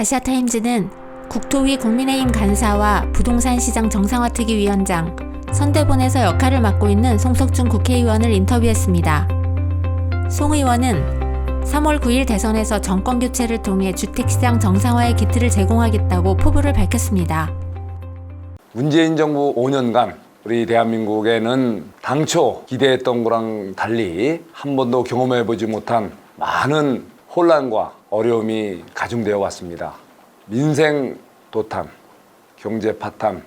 아시아타임즈는 국토위 국민의힘 간사와 부동산 시장 정상화특위 위원장, 선대본에서 역할을 맡고 있는 송석준 국회의원을 인터뷰했습니다. 송 의원은 3월 9일 대선에서 정권교체를 통해 주택시장 정상화의 기틀을 제공하겠다고 포부를 밝혔습니다. 문재인 정부 5년간 우리 대한민국에는 당초 기대했던 거랑 달리 한 번도 경험해보지 못한 많은 혼란과 어려움이 가중되어 왔습니다. 민생 도탄, 경제 파탄,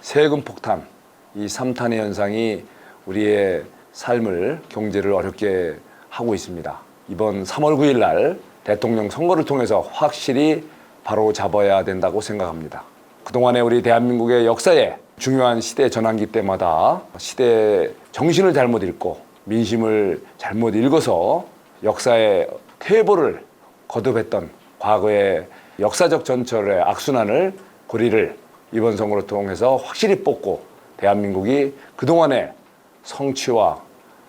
세금 폭탄, 이 3탄의 현상이 우리의 삶을, 경제를 어렵게 하고 있습니다. 이번 3월 9일 날 대통령 선거를 통해서 확실히 바로 잡아야 된다고 생각합니다. 그동안의 우리 대한민국의 역사에 중요한 시대 전환기 때마다 시대의 정신을 잘못 읽고 민심을 잘못 읽어서 역사의 퇴보를 거듭했던 과거의 역사적 전철의 악순환을 고리를 이번 선거를 통해서 확실히 뽑고 대한민국이 그동안의 성취와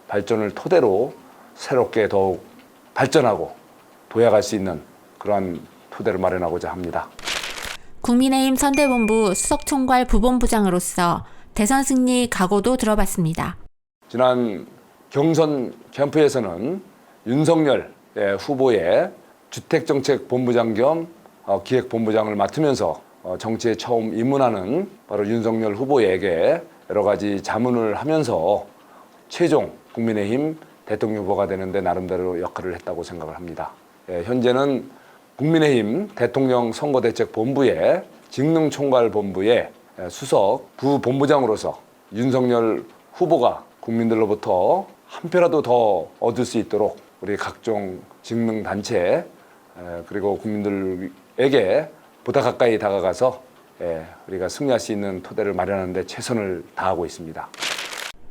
발전을 토대로 새롭게 더욱 발전하고 도약할 수 있는 그러한 토대를 마련하고자 합니다. 국민의힘 선대본부 수석총괄 부본부장으로서 대선 승리 각오도 들어봤습니다. 지난 경선 캠프에서는 윤석열 후보의 주택정책본부장 겸 기획본부장을 맡으면서 정치에 처음 입문하는 바로 윤석열 후보에게 여러 가지 자문을 하면서 최종 국민의힘 대통령 후보가 되는데 나름대로 역할을 했다고 생각을 합니다. 현재는 국민의힘 대통령 선거대책본부의 직능총괄본부의 수석 부본부장으로서 윤석열 후보가 국민들로부터 한 표라도 더 얻을 수 있도록 우리 각종 직능단체 그리고 국민들에게 보다 가까이 다가가서 우리가 승리할 수 있는 토대를 마련하는 데 최선을 다하고 있습니다.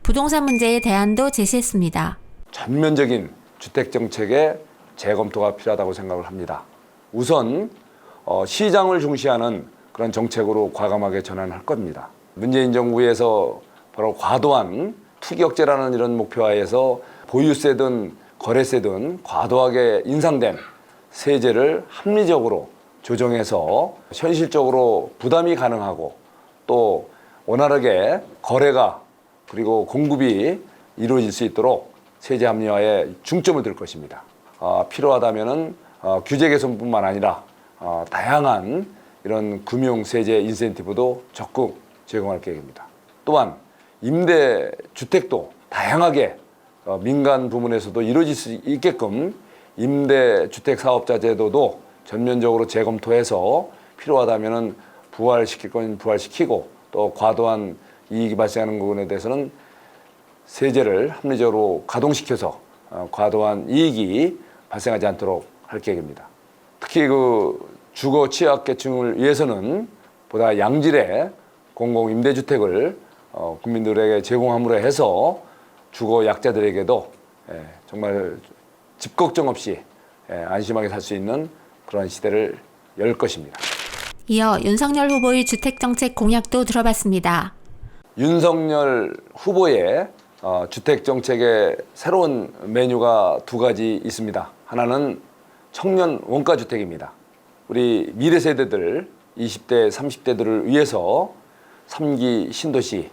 부동산 문제에 대안도 제시했습니다. 전면적인 주택정책의 재검토가 필요하다고 생각을 합니다. 우선 시장을 중시하는 그런 정책으로 과감하게 전환할 겁니다. 문재인 정부에서 바로 과도한 투기억제라는 이런 목표하에서 보유세든 거래세든 과도하게 인상된 세제를 합리적으로 조정해서 현실적으로 부담이 가능하고 또 원활하게 거래가 그리고 공급이 이루어질 수 있도록 세제 합리화에 중점을 둘 것입니다. 필요하다면은 규제 개선뿐만 아니라 다양한 이런 금융 세제 인센티브도 적극 제공할 계획입니다. 또한 임대 주택도 다양하게 민간 부문에서도 이루어질 수 있게끔 임대주택 사업자 제도도 전면적으로 재검토해서 필요하다면은 부활시킬 건 부활시키고 또 과도한 이익이 발생하는 부분에 대해서는 세제를 합리적으로 가동시켜서 과도한 이익이 발생하지 않도록 할 계획입니다. 특히 그 주거 취약계층을 위해서는 보다 양질의 공공임대주택을 국민들에게 제공함으로 해서 주거 약자들에게도 정말 집 걱정 없이 안심하게 살 수 있는 그런 시대를 열 것입니다. 이어 윤석열 후보의 주택정책 공약도 들어봤습니다. 윤석열 후보의 주택정책의 새로운 메뉴가 두 가지 있습니다. 하나는 청년 원가주택입니다. 우리 미래 세대들 20대, 30대들을 위해서 3기 신도시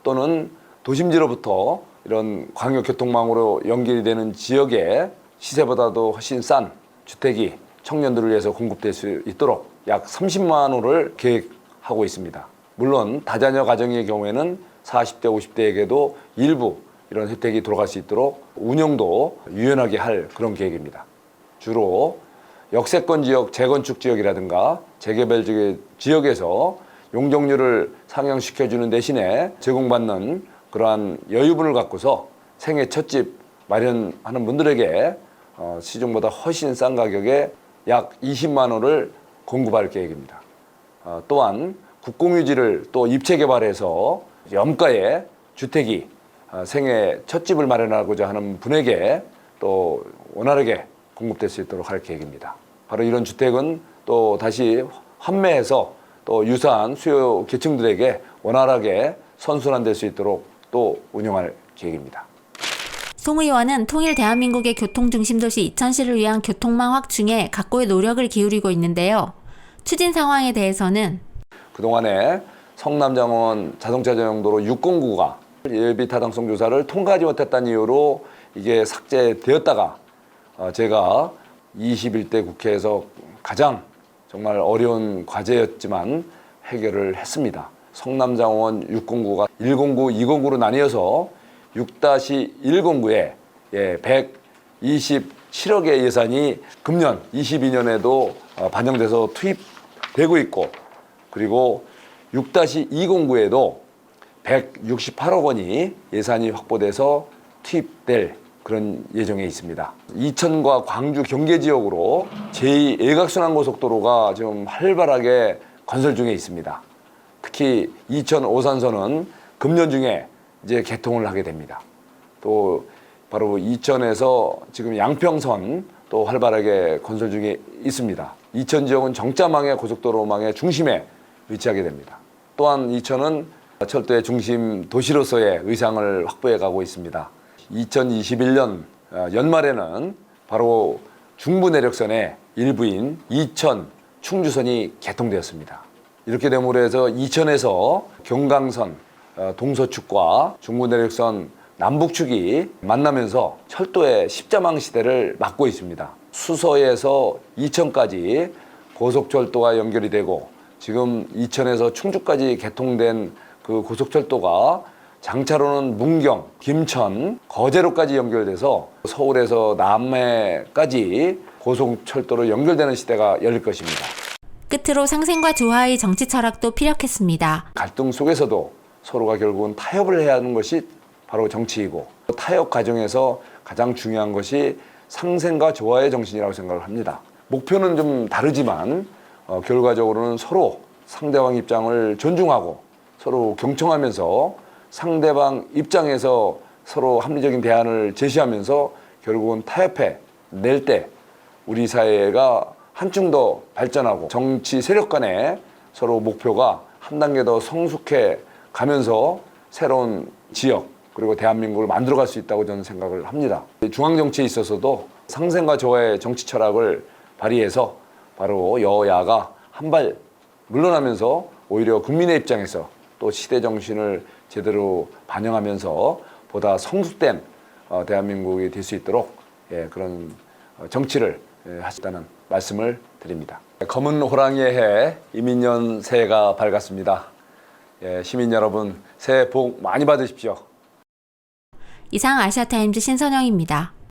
또는 도심지로부터 이런 광역교통망으로 연결이 되는 지역에 시세보다도 훨씬 싼 주택이 청년들을 위해서 공급될 수 있도록 약 30만 호를 계획하고 있습니다. 물론 다자녀 가정의 경우에는 40대, 50대에게도 일부 이런 혜택이 들어갈 수 있도록 운영도 유연하게 할 그런 계획입니다. 주로 역세권 지역, 재건축 지역이라든가 재개발 지역에서 용적률을 상향시켜주는 대신에 제공받는 그러한 여유분을 갖고서 생애 첫 집 마련하는 분들에게 시중보다 훨씬 싼 가격에 약 20만 호를 공급할 계획입니다. 또한 국공유지를 또 입체 개발해서 염가에 주택이 생애 첫 집을 마련하고자 하는 분에게 또 원활하게 공급될 수 있도록 할 계획입니다. 바로 이런 주택은 또 다시 환매해서 또 유사한 수요 계층들에게 원활하게 선순환될 수 있도록 또 운영할 계획입니다. 송 의원은 통일 대한민국의 교통중심도시 이천시를 위한 교통망 확충에 각고의 노력을 기울이고 있는데요. 추진 상황에 대해서는 그동안에 성남장원 자동차 전용도로 609가 예비 타당성 조사를 통과하지 못했다는 이유로 이게 삭제되었다가 제가 21대 국회에서 가장 정말 어려운 과제였지만 해결을 했습니다. 성남장원 609가 109, 209로 나뉘어서 6-109에 127억의 예산이 금년 22년에도 반영돼서 투입되고 있고, 그리고 6-209에도 168억 원이 예산이 확보돼서 투입될 그런 예정에 있습니다. 이천과 광주 경계 지역으로 제2 외곽순환고속도로가 지금 활발하게 건설 중에 있습니다. 특히 이천 오산선은 금년 중에 이제 개통을 하게 됩니다. 또 바로 이천에서 지금 양평선 또 활발하게 건설 중에 있습니다. 이천 지역은 정자망의 고속도로망의 중심에 위치하게 됩니다. 또한 이천은 철도의 중심 도시로서의 의상을 확보해 가고 있습니다. 2021년 연말에는 바로 중부 내력선의 일부인 이천 충주선이 개통되었습니다. 이렇게 됨으로 해서 이천에서 경강선 동서축과 중부 내력선 남북축이 만나면서 철도의 십자망 시대를 맞고 있습니다. 수서에서 이천까지 고속철도가 연결이 되고, 지금 이천에서 충주까지 개통된 그 고속철도가 장차로는 문경, 김천, 거제로까지 연결돼서 서울에서 남해까지 고속철도로 연결되는 시대가 열릴 것입니다. 끝으로 상생과 조화의 정치 철학도 피력했습니다. 갈등 속에서도 서로가 결국은 타협을 해야 하는 것이 바로 정치이고, 타협 과정에서 가장 중요한 것이 상생과 조화의 정신이라고 생각을 합니다. 목표는 좀 다르지만 결과적으로는 서로 상대방 입장을 존중하고 서로 경청하면서 상대방 입장에서 서로 합리적인 대안을 제시하면서 결국은 타협해 낼 때 우리 사회가 한층 더 발전하고 정치 세력 간의 서로 목표가 한 단계 더 성숙해 가면서 새로운 지역 그리고 대한민국을 만들어갈 수 있다고 저는 생각을 합니다. 중앙정치에 있어서도 상생과 조화의 정치 철학을 발휘해서 바로 여야가 한 발 물러나면서 오히려 국민의 입장에서 또 시대 정신을 제대로 반영하면서 보다 성숙된 대한민국이 될 수 있도록 그런 정치를 하시다는 말씀을 드립니다. 검은 호랑이의 해 이민년 새해가 밝았습니다. 시민 여러분, 새해 복 많이 받으십시오. 이상 아시아타임즈 신선영입니다.